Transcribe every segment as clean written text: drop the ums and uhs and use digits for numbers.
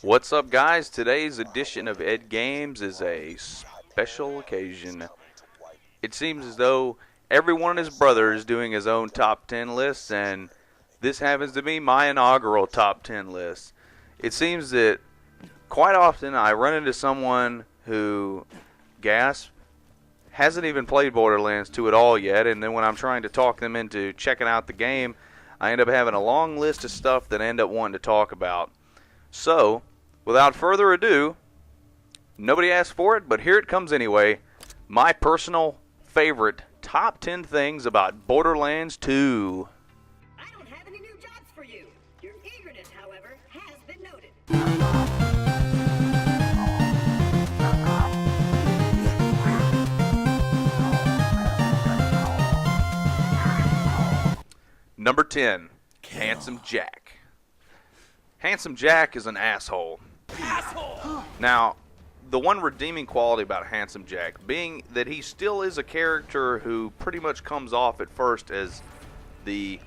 What's up, guys? Today's edition of Ed Games is a special occasion. It seems as though everyone and his brother is doing his own top 10 lists, and this happens to be my inaugural top 10 list. It seems that quite often I run into someone who, gasp, hasn't even played Borderlands 2 at all yet, and then when I'm trying to talk them into checking out the game, I end up having a long list of stuff that I end up wanting to talk about. So, without further ado, nobody asked for it, but here it comes anyway. My personal favorite top 10 things about Borderlands 2. I don't have any new jobs for you. Your eagerness, however, has been noted. Number 10, Handsome Jack. Handsome Jack is an asshole. Now, the one redeeming quality about Handsome Jack being that he still is a character who pretty much comes off at first as the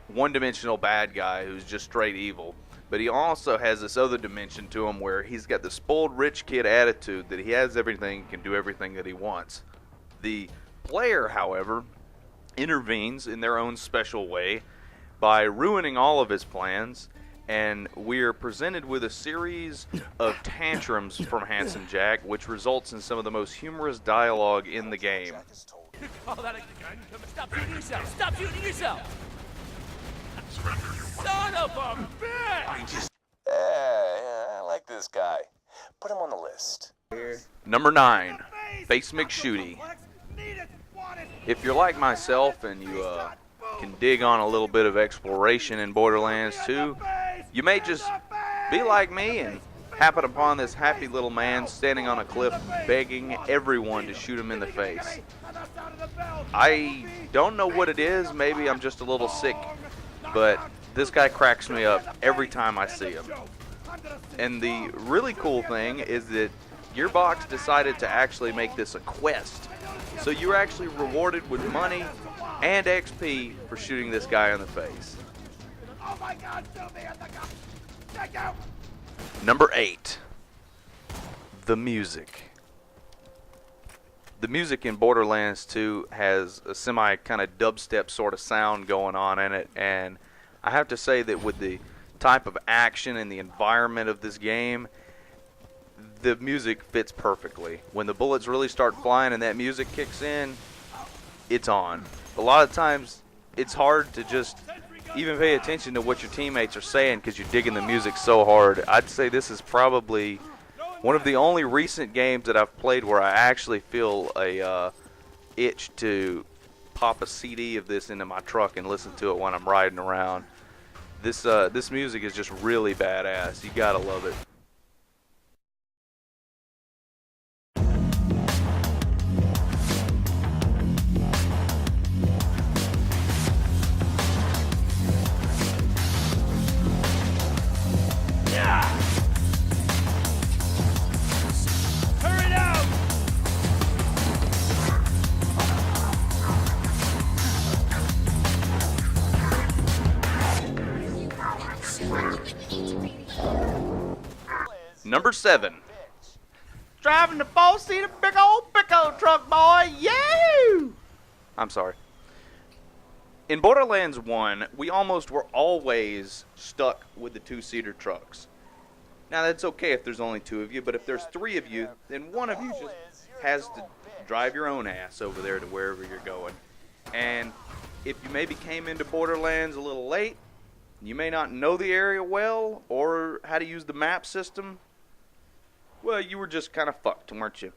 one-dimensional bad guy who's just straight evil. But he also has this other dimension to him where he's got the spoiled rich kid attitude that he has everything, can do everything that he wants. The player, however, intervenes in their own special way by ruining all of his plans, and we're presented with a series of tantrums from Handsome Jack, which results in some of the most humorous dialogue in the game. Call that a gun? Stop shooting yourself! Stop shooting yourself! Son of a bitch! I like this guy. Put him on the list. Number 9, Face McShooty. If you're like myself and you can dig on a little bit of exploration in Borderlands 2, you may just be like me and happen upon this happy little man standing on a cliff begging everyone to shoot him in the face. I don't know what it is, maybe I'm just a little sick, but this guy cracks me up every time I see him. And the really cool thing is that Gearbox decided to actually make this a quest. So you're actually rewarded with money and XP for shooting this guy in the face. Oh my God, shoot me at the gun! Check out! Number 8, the music. The music in Borderlands 2 has a semi kind of dubstep sort of sound going on in it, and I have to say that with the type of action and the environment of this game, the music fits perfectly. When the bullets really start flying and that music kicks in, it's on. A lot of times it's hard to just even pay attention to what your teammates are saying because you're digging the music so hard. I'd say this is probably one of the only recent games that I've played where I actually feel a itch to pop a CD of this into my truck and listen to it when I'm riding around. This music is just really badass. You gotta love it. Hurry down! Number 7. Driving the 4-seater big old pickup truck, boy. Yahoo! I'm sorry. In Borderlands 1, we almost were always stuck with the 2-seater trucks. Now, that's okay if there's only 2 of you, but if there's 3 of you, then one of you just has to drive your own ass over there to wherever you're going. And if you maybe came into Borderlands a little late, you may not know the area well or how to use the map system, well, you were just kind of fucked, weren't you?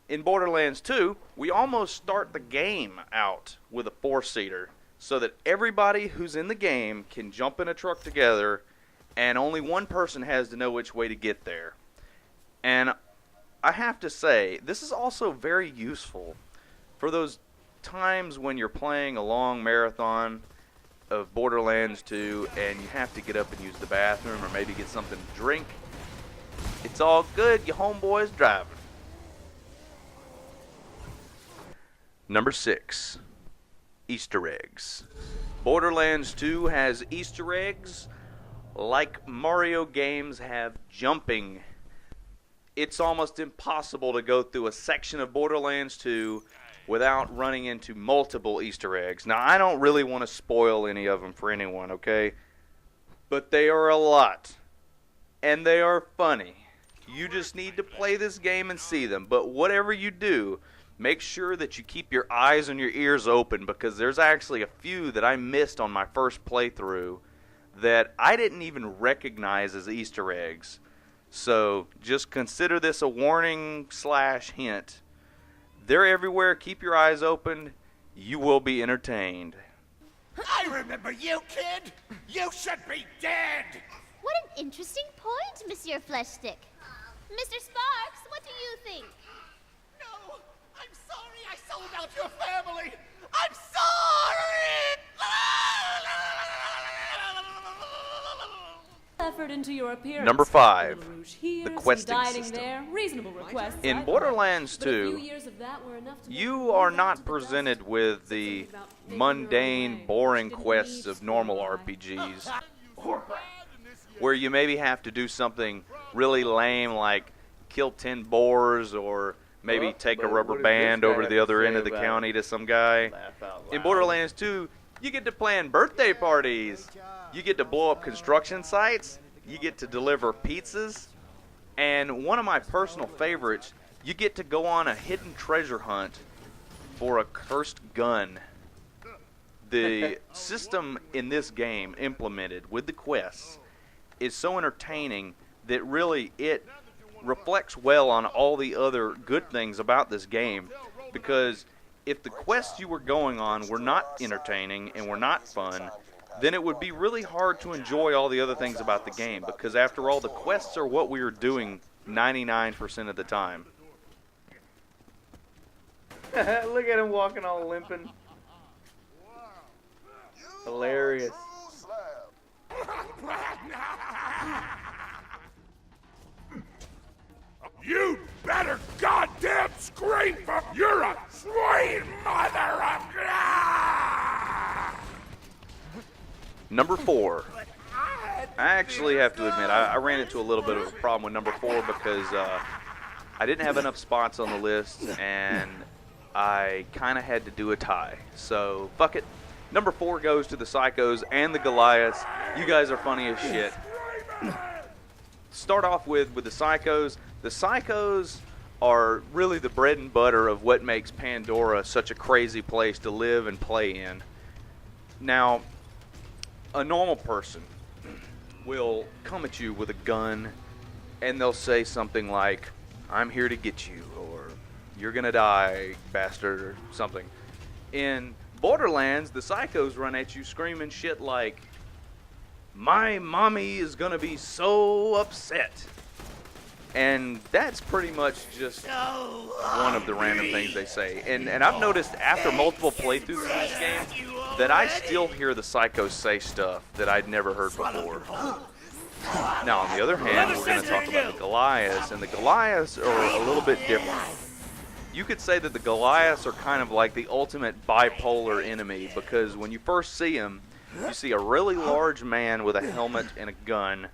In Borderlands 2, we almost start the game out with a 4-seater so that everybody who's in the game can jump in a truck together and only one person has to know which way to get there. And I have to say, this is also very useful for those times when you're playing a long marathon of Borderlands 2 and you have to get up and use the bathroom or maybe get something to drink. It's all good, your homeboy's driving. Number 6, Easter eggs. Borderlands 2 has Easter eggs like Mario games have jumping. It's almost impossible to go through a section of Borderlands 2 without running into multiple Easter eggs. Now, I don't really want to spoil any of them for anyone, okay? But they are a lot. And they are funny. You just need to play this game and see them. But whatever you do, make sure that you keep your eyes and your ears open, because there's actually a few that I missed on my first playthrough that I didn't even recognize as Easter eggs. So just consider this a warning / hint. They're everywhere. Keep your eyes open. You will be entertained. I remember you, kid! You should be dead! What an interesting point, Monsieur Fleshstick. Mr. Sparks, what do you think? No! I'm sorry I sold out your family! I'm sorry! Effort into your appearance. Number 5, Little rouge here, the some questing dining system. there, reasonable requests. In I Borderlands thought. But a few 2, years of that were enough to make you me are go not to the presented dust. with Said the something about taking her mundane, away. boring Didn't quests leave, of normal so I- RPGs, where you maybe have to do something really lame like kill 10 boars, or maybe Well, take a but rubber what does band this guy over to have the to other say end of the about county to some guy. Laugh out In loud. Borderlands 2, you get to plan birthday parties. You get to blow up construction sites. You get to deliver pizzas. And one of my personal favorites, you get to go on a hidden treasure hunt for a cursed gun. The system in this game implemented with the quests is so entertaining that really it reflects well on all the other good things about this game, because if the quests you were going on were not entertaining and were not fun, then it would be really hard to enjoy all the other things about the game, because after all, the quests are what we are doing 99% of the time. Look at him walking all limping. Hilarious. You better goddamn scream for you're a sweet mother of God! Number 4. I actually have to admit, I ran into a little bit of a problem with number 4 because I didn't have enough spots on the list, and I kind of had to do a tie. So, fuck it. Number 4 goes to the Psychos and the Goliaths. You guys are funny as shit. Start off with the Psychos. The Psychos are really the bread and butter of what makes Pandora such a crazy place to live and play in. Now, a normal person will come at you with a gun and they'll say something like, "I'm here to get you," or "You're gonna die, bastard," or something. In Borderlands, the Psychos run at you screaming shit like, "My mommy is gonna be so upset." And that's pretty much just one of the random things they say. And I've noticed after multiple playthroughs of this game that I still hear the Psychos say stuff that I'd never heard before. Now, on the other hand, we're going to talk about the Goliaths, and the Goliaths are a little bit different. You could say that the Goliaths are kind of like the ultimate bipolar enemy, because when you first see them, you see a really large man with a helmet and a gun,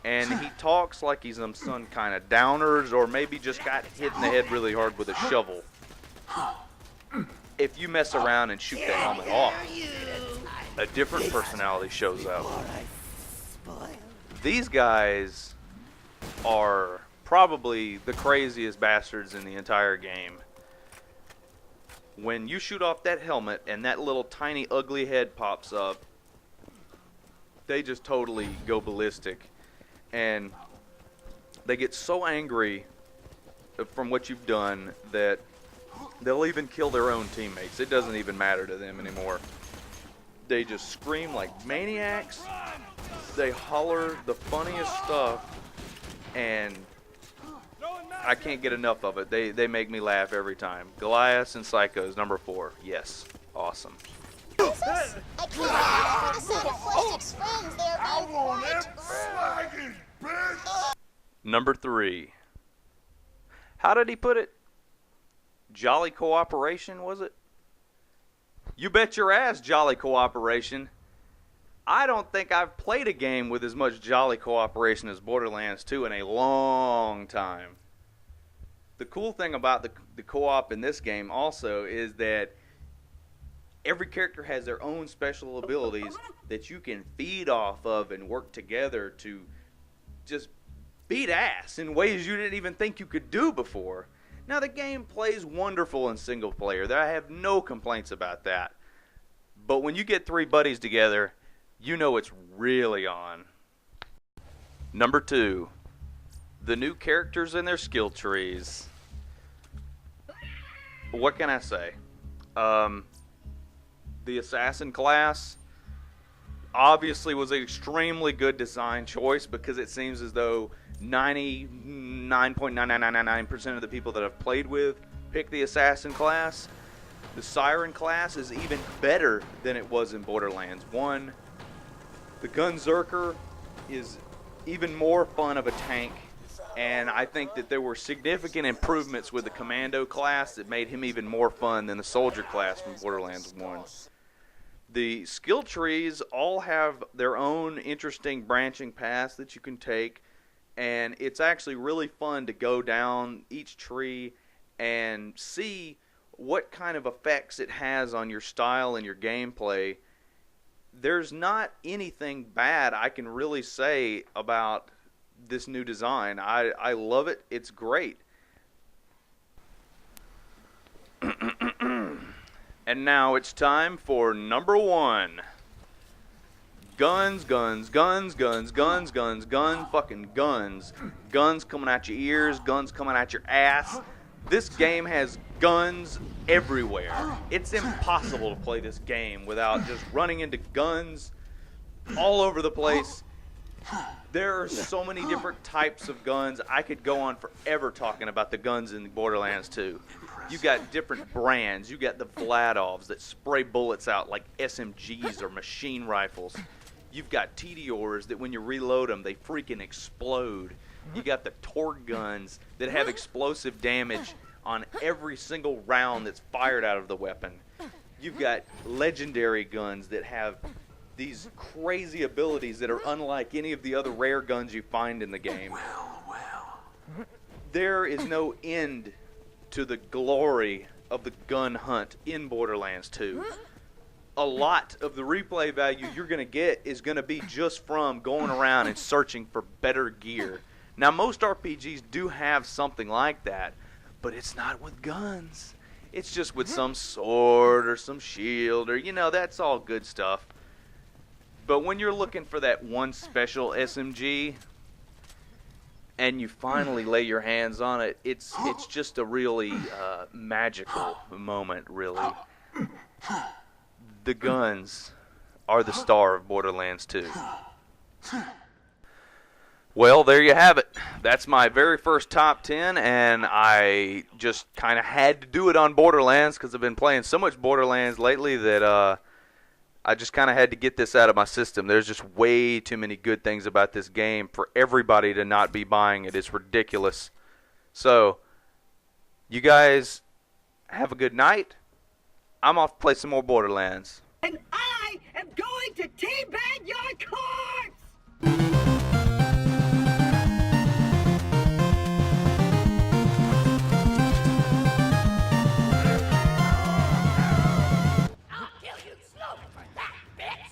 and he talks like he's some kind of downers, or maybe just got hit in the head really hard with a shovel. If you mess around and shoot the helmet off, a different personality shows up. These guys are probably the craziest bastards in the entire game. When you shoot off that helmet and that little tiny ugly head pops up, they just totally go ballistic. And they get so angry from what you've done that they'll even kill their own teammates. It doesn't even matter to them anymore. They just scream like maniacs. They holler the funniest stuff, and I can't get enough of it. They make me laugh every time. Goliaths and Psychos, number 4. Yes. Awesome. I can't believe to say that Fleshstick's friends, they are being quite... Number 3. How did he put it? Jolly cooperation, was it? You bet your ass, jolly cooperation. I don't think I've played a game with as much jolly cooperation as Borderlands 2 in a long time. The cool thing about the co-op in this game also is that every character has their own special abilities that you can feed off of and work together to just beat ass in ways you didn't even think you could do before. Now, the game plays wonderful in single player. I have no complaints about that. But when you get 3 buddies together, you know it's really on. Number 2, the new characters and their skill trees. What can I say? The assassin class obviously was an extremely good design choice because it seems as though 99.99999% of the people that I've played with pick the assassin class. The siren class is even better than it was in Borderlands 1. The Gunzerker is even more fun of a tank, and I think that there were significant improvements with the Commando class that made him even more fun than the Soldier class from Borderlands 1. The skill trees all have their own interesting branching paths that you can take, and it's actually really fun to go down each tree and see what kind of effects it has on your style and your gameplay. There's not anything bad I can really say about this new design. I love it. It's great. And now it's time for number 1. Guns, guns, guns, guns, guns, guns, guns, fucking guns. Guns coming out your ears, guns coming out your ass. This game has guns everywhere. It's impossible to play this game without just running into guns all over the place. There are so many different types of guns. I could go on forever talking about the guns in Borderlands 2. You got different brands. You got the Vladovs that spray bullets out like SMGs or machine rifles. You've got TDRs that when you reload them, they freaking explode. You got the Torg guns that have explosive damage on every single round that's fired out of the weapon. You've got legendary guns that have these crazy abilities that are unlike any of the other rare guns you find in the game. There is no end to the glory of the gun hunt in Borderlands 2. A lot of the replay value you're going to get is going to be just from going around and searching for better gear. Now, most RPGs do have something like that, but it's not with guns. It's just with some sword or some shield or, you know, that's all good stuff. But when you're looking for that one special SMG and you finally lay your hands on it, it's just a really magical moment, really. The guns are the star of Borderlands 2. Well, there you have it. That's my very first top 10, and I just kind of had to do it on Borderlands because I've been playing so much Borderlands lately that I just kind of had to get this out of my system. There's just way too many good things about this game for everybody to not be buying it. It's ridiculous. So, you guys have a good night. I'm off to play some more Borderlands. And I am going to teabag